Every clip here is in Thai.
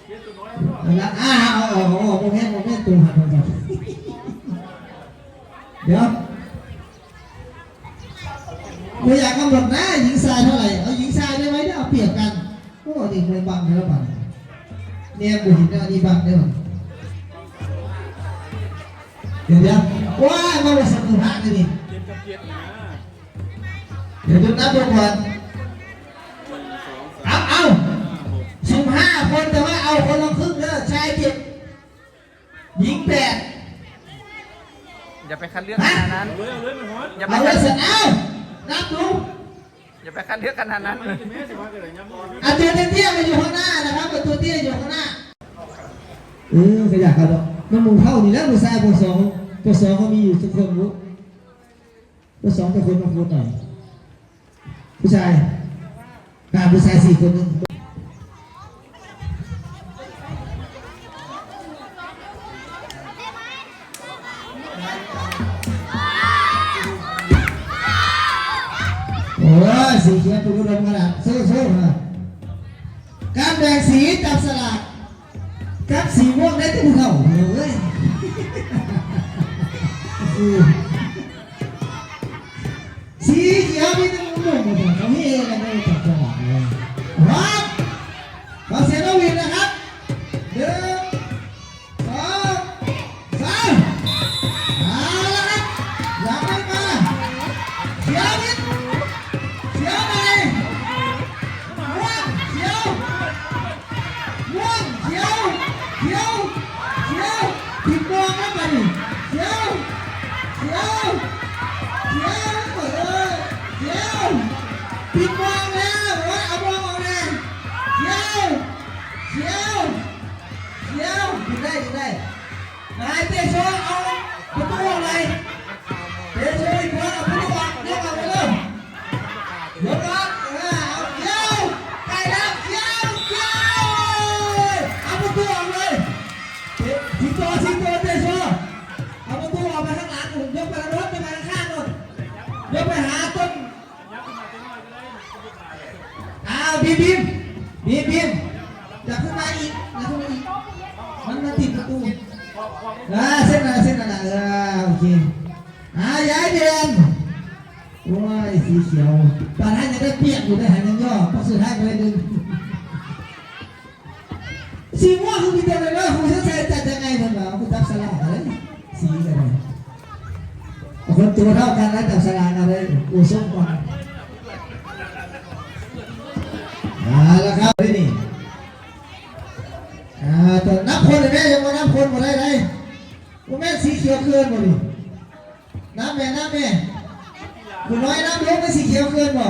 แล้วเอาโมเมนต์ตูหัดก่อนเดี๋ยวไม่อยากกำหนดนะหญิงชายเท่าไหร่เอาหญิงชายได้ไหมเนี่ยเอาเปรียบกันโอ้ดิไม่บังแล้วบังเนี่ยบุหินเนี่ยนี่บังได้หรอเดี๋ยวว้ามาเป็นสัมภาระนี่เดี๋ยวดูนับดูก่อนเอา15 คนแต่ว่าเอาคนละครึ่งเด้อชาย7หญิง8อย่าไปคัดเลือกขนาดนั้นอย่าไปเอาเลยสิเอานับดูอย่าไปคัดเลือกขนาดนั้นเอาตัวเตี้ยมาอยู่ข้างหน้านะครับตัวเตี้ยอยู่ข้างหน้าขยับกันหรอกน้ำมูเท่านี่แล้วผู้ชายผู้สองเขามีอยู่ทุกคนรู้ผู้สองแต่คนมาพูดหน่อยผู้ชายผู้ชาย4 คนนึงโอ้ยสีเขียวตัวกระดมกระดาษสู้นะการแบ่งสีจับสลากกับสีม่วงได้ที่ภูเขาเลยสีเขียวมีแต่ม่วงหมดเลยเขาให้กันได้จับสลากเลยครับขอเสียงน้องวินนะครับ1 2 3เอาละครับอย่าไปมาเขียวนิดเขียวหน่อยม่วงเขียวผิดมองแล้วไปเขียวผิดมองแล้วเอามองออกเลยเขียวผิดได้นายเตโชเอาประตูอะไรเตโชอีกคนเอาประตูออกเรียกเอาไปเลยเดี๋ยวก่อนเอาเขียวไปแล้วเขียวเอาประตูออกเลยสิงโตเตโชเอาประตูออกไปข้างหลังยกไปรถไปข้างนู่นยกไปหาต้นบีมจับขึ้นมาอีกมันติดประตูเส้นอะไรโอเคย้ายเดือนโอ้ยสีเขียวตอนนั้นจะได้เปียกอยู่ได้หายน้ำย่อต้องสุดท้ายไปเลยดึงสีม่วงคือมีเต็มเลยว่าคุณจะใส่จัดยังไงท่านบ่าวคุณจับสลากอะไรสีอะไรคนตัวเท่ากันแล้วจับสลากอะไรอู่ส้มก่อนแล้วครับนี่แต่นับคนเลยแม่ยังมานับคนมาได้เลยว่าแม่สีเขียวเกินหมดดินับแม่คุณน้อยนับลงไม่สีเขียวเกินบ่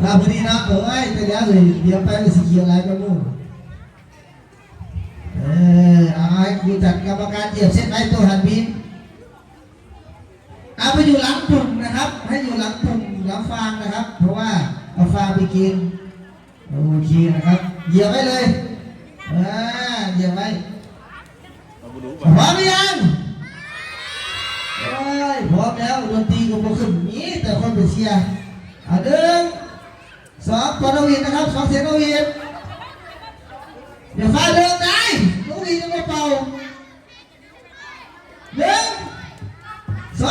พอดีนะแต่เดี๋ยวไปสีเขียวอะไรก็มุ่งอยู่จัดกรรมการเหยียบเส้นไหนตัวหันบินไปอยู่หลังปุ่มนะครับให้อยู่หลังปุ่มหลังฟางนะครับเพราะว่าเอาฟางไปกินโอเคนะครับเหยียบไว้เลยเหยียบไว้พร้อมหรือยังพร้อมแล้วดนตรีก็มาขึ้นนี้แต่คนไปเชียร์1 2ตัวน้องวินนะครับ2 เสียงน้องวินเดี๋ยวฟ้าเดินได้น้องวินจะมาเป่า1 2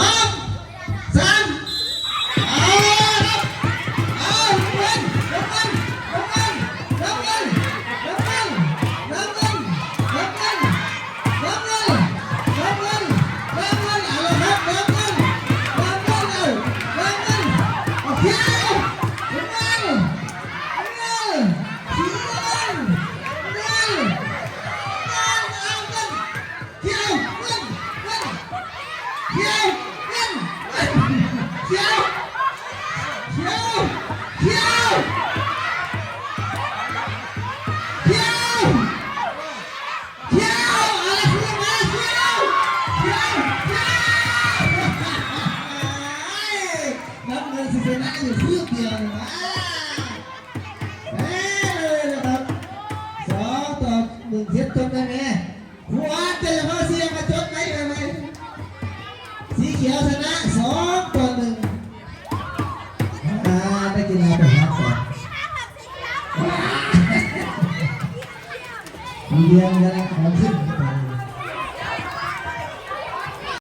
3เ มีเรียนอะไรของขึ้น